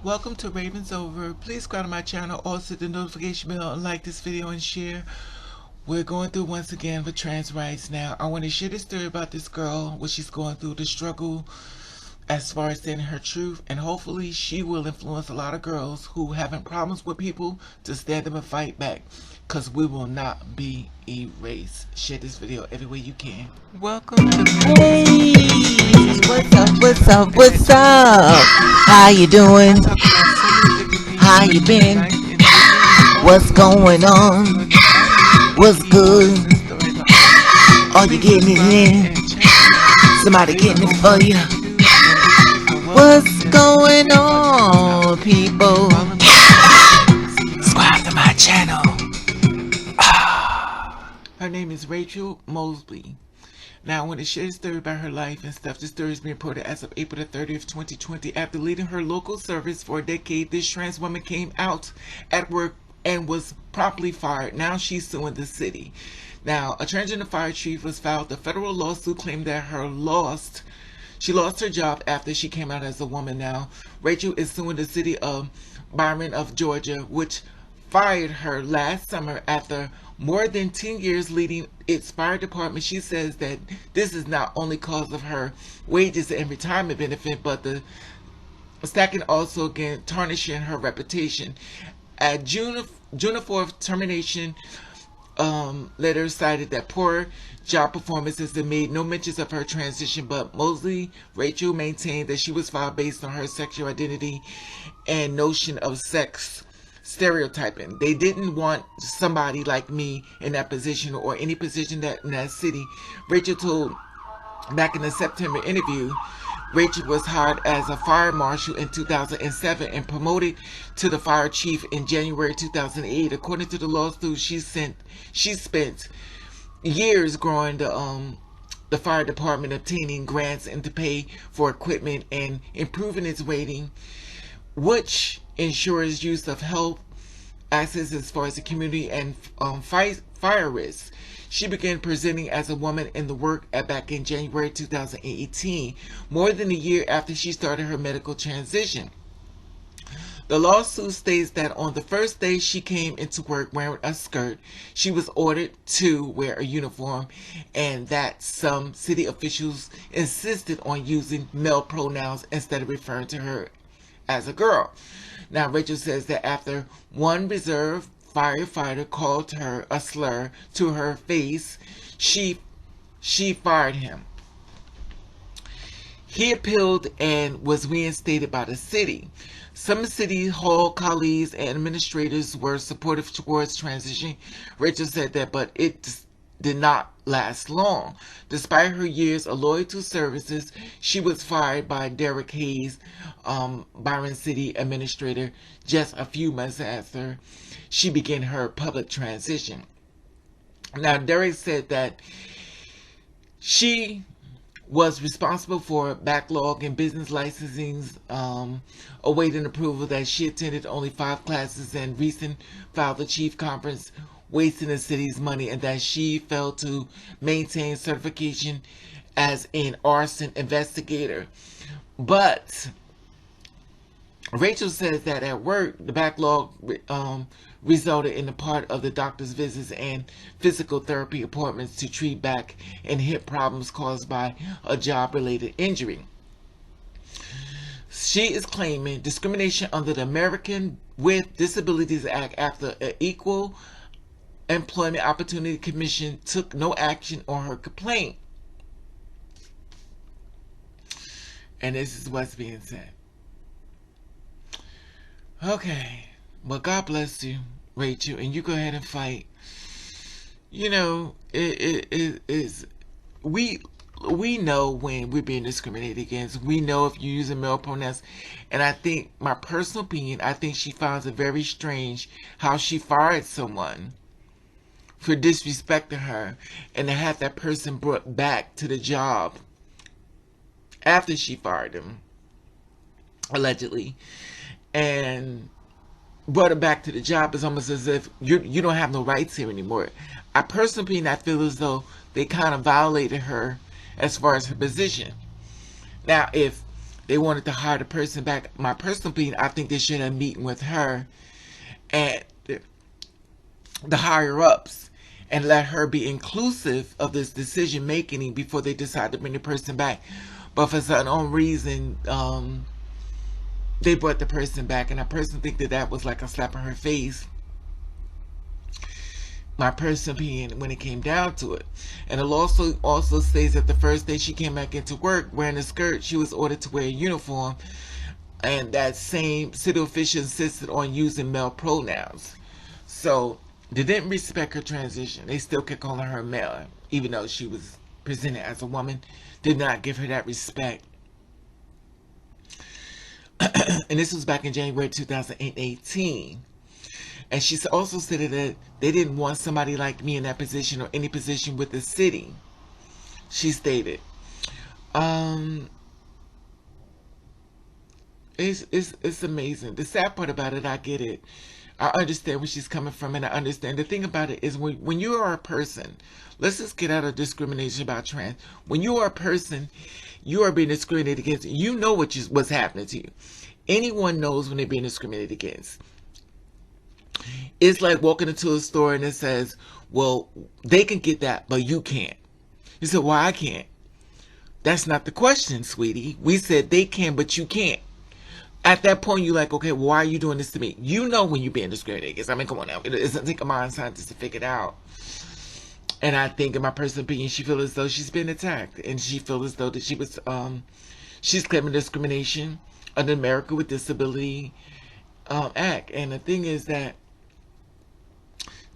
Welcome to Ravens Over. Please subscribe to my channel, also hit the notification bell and like this video and share. We're going through once again for trans rights now. I want to share this story about this girl, what she's going through, the struggle as far as saying her truth, and hopefully she will influence a lot of girls who having problems with people to stand up and fight back, because we will not be erased. Share this video every way you can. Welcome to Hey, what's up? What's up? What's up? How you doing? How you been? What's going on? What's good? Are you getting it in? Somebody getting it for you? What's going on, people? Subscribe to my channel. Her name is Rachel Mosley. Now, I want to share a story about her life and stuff. This story is being reported as of April the 30th, 2020. After leading her local service for a decade, this trans woman came out at work and was promptly fired. Now she's suing the city. Now, a transgender fire chief was filed a federal lawsuit claiming that she lost her job after she came out as a woman. Now, Rachel is suing the city of Byron of Georgia, which fired her last summer after more than 10 years leading its fire department. She says that this is not only cause of her wages and retirement benefit, but the stacking also again tarnishing her reputation. At June 4th termination letter cited that poor job performances and made no mentions of her transition, but Mosley Rachel maintained that she was fired based on her sexual identity and notion of sex stereotyping. They didn't want somebody like me in that position or any position that in that city. Rachel told back in the September interview. Rachel was hired as a fire marshal in 2007 and promoted to the fire chief in January 2008. According to the lawsuit, she spent years growing the fire department, obtaining grants and to pay for equipment and improving its rating, which ensures use of health access as far as the community and fire risks. She began presenting as a woman in the work back in January 2018, more than a year after she started her medical transition. The lawsuit states that on the first day she came into work wearing a skirt, she was ordered to wear a uniform, and that some city officials insisted on using male pronouns instead of referring to her as a girl. Now, Rachel says that after one reserve firefighter called her a slur to her face, she fired him. He appealed and was reinstated by the city. Some city hall colleagues and administrators were supportive towards transition. Rachel said that, but it did not last long. Despite her years of loyal services, she was fired by Derek Hayes, Byron City administrator, just a few months after she began her public transition. Now, Derek said that she was responsible for backlog in business licensings, awaiting approval, that she attended only 5 classes and recent filed the chief conference wasting the city's money, and that she failed to maintain certification as an arson investigator. But Rachel says that at work, the backlog resulted in the part of the doctor's visits and physical therapy appointments to treat back and hip problems caused by a job-related injury. She is claiming discrimination under the American with Disabilities Act after an Equal Employment Opportunity Commission took no action on her complaint. And this is what's being said. Okay, well, God bless you, Rachel, and you go ahead and fight. You know, we know when we're being discriminated against. We know if you're using male pronouns. And I think, my personal opinion, I think she finds it very strange how she fired someone for disrespecting her, and to have that person brought back to the job after she fired him, allegedly, and brought her back to the job. Is almost as if you don't have no rights here anymore. I personally feel as though they kind of violated her as far as her position. Now, if They wanted to hire the person back. My personal opinion, I think they should have a meeting with her and the higher ups and let her be inclusive of this decision making before they decide to bring the person back. But for some unknown reason, they brought the person back, and I personally think that that was like a slap in her face. My personal opinion when it came down to it. And it also states that the first day she came back into work wearing a skirt, she was ordered to wear a uniform, and that same city official insisted on using male pronouns. So they didn't respect her transition. They still kept calling her male, even though she was presented as a woman. Did not give her that respect. And this was back in January 2018. And she also said that they didn't want somebody like me in that position or any position with the city. She stated, it's amazing. The sad part about it, I get it. I understand where she's coming from, and I understand. The thing about it is when you are a person, let's just get out of discrimination about trans. When you are a person, you are being discriminated against. You know what's happening to you. Anyone knows when they're being discriminated against. It's like walking into a store and it says, well, they can get that, but you can't. You said, why I can't? That's not the question, sweetie. We said they can, but you can't. At that point, you're like, okay, well, why are you doing this to me? You know when you're being discriminated against. I mean, come on now. It doesn't take a mind scientist to figure it out. And I think, in my personal opinion, she feels as though she's been attacked. And she feels as though that she's claiming discrimination under America with Disability Act. And the thing is that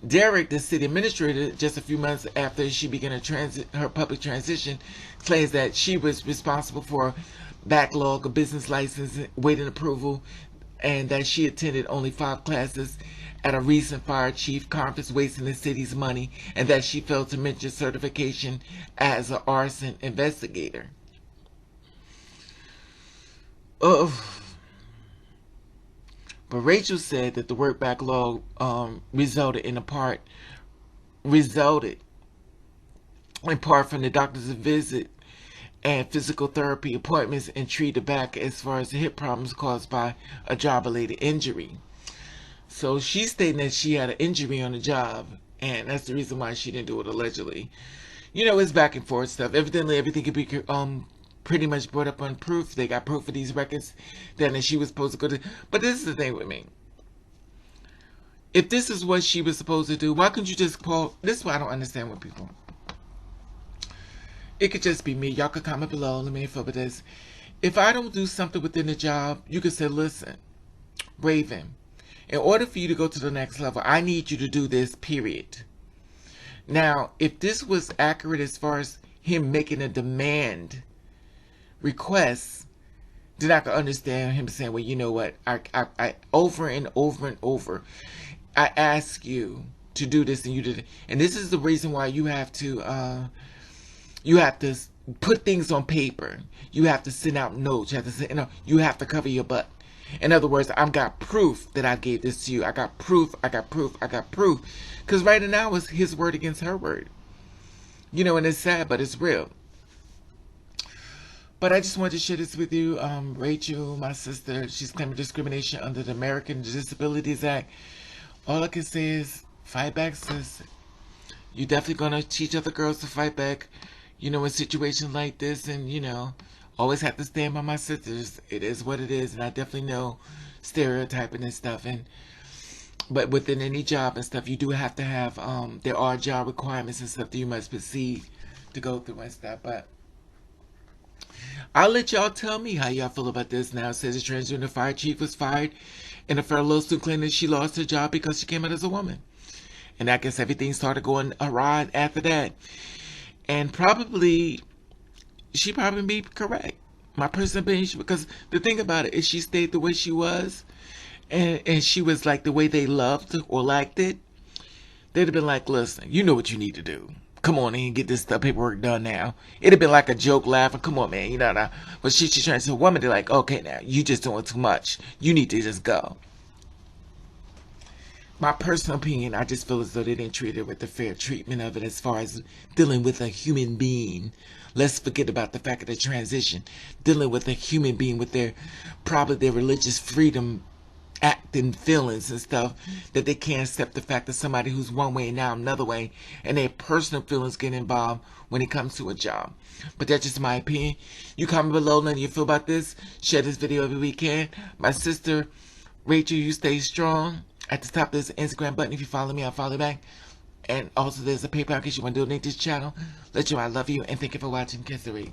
Derek, the city administrator, just a few months after she began her public transition, claims that she was responsible for backlog of business license waiting approval, and that she attended only 5 classes at a recent fire chief conference, wasting the city's money, and that she failed to mention certification as an arson investigator. But Rachel said that the work backlog resulted in part from the doctor's visit and physical therapy appointments, and treated back as far as the hip problems caused by a job-related injury. So she's stating that she had an injury on the job, and that's the reason why she didn't do it, allegedly. You know, it's back and forth stuff. Evidently, everything could be pretty much brought up on proof. They got proof of these records that she was supposed to go to. But this is the thing with me. If this is what she was supposed to do, why couldn't you just call? This is why I don't understand with people. It could just be me. Y'all could comment below. Let me info with this. If I don't do something within the job, you could say, listen, Raven, in order for you to go to the next level, I need you to do this, period. Now, if this was accurate as far as him making a demand request, then I can understand him saying, well, you know what, I over and over and over, I ask you to do this and you did it. And this is the reason why you have to put things on paper. You have to send out notes. You have to cover your butt. In other words, I've got proof that I gave this to you. I got proof. Because right now it's his word against her word. You know, and it's sad, but it's real. But I just wanted to share this with you. Rachel, my sister, she's claiming discrimination under the American Disabilities Act. All I can say is, fight back, sis. You're definitely going to teach other girls to fight back, you know, in situations like this. And, you know, always have to stand by my sisters. It is what it is. And I definitely know stereotyping and stuff. But within any job and stuff, you do have to have, there are job requirements and stuff that you must proceed to go through and stuff. But I'll let y'all tell me how y'all feel about this now. It says the transgender fire chief was fired, and a federal lawsuit claiming she lost her job because she came out as a woman. And I guess everything started going awry after that. And she probably be correct. My personal opinion, because the thing about it is she stayed the way she was, and she was like the way they loved or liked it, they'd have been like, listen, you know what you need to do. Come on in and get this stuff, paperwork done now. It'd have been like a joke, laughing. Come on, man, you know now. But she's trying to say, a woman, they're like, okay, now you just doing too much. You need to just go. my personal opinion, I just feel as though they didn't treat her with the fair treatment of it as far as dealing with a human being. Let's forget about the fact of the transition. Dealing with a human being with probably their religious freedom, acting feelings and stuff, that they can't accept the fact that somebody who's one way and now another way, and their personal feelings get involved when it comes to a job. But that's just my opinion. You comment below, let you feel about this. Share this video every weekend. My sister Rachel, you stay strong. At the top there's an Instagram button. If you follow me, I'll follow back. And also there's a PayPal in case you want to donate this channel. Let you know I love you and thank you for watching. Kiss the Ray.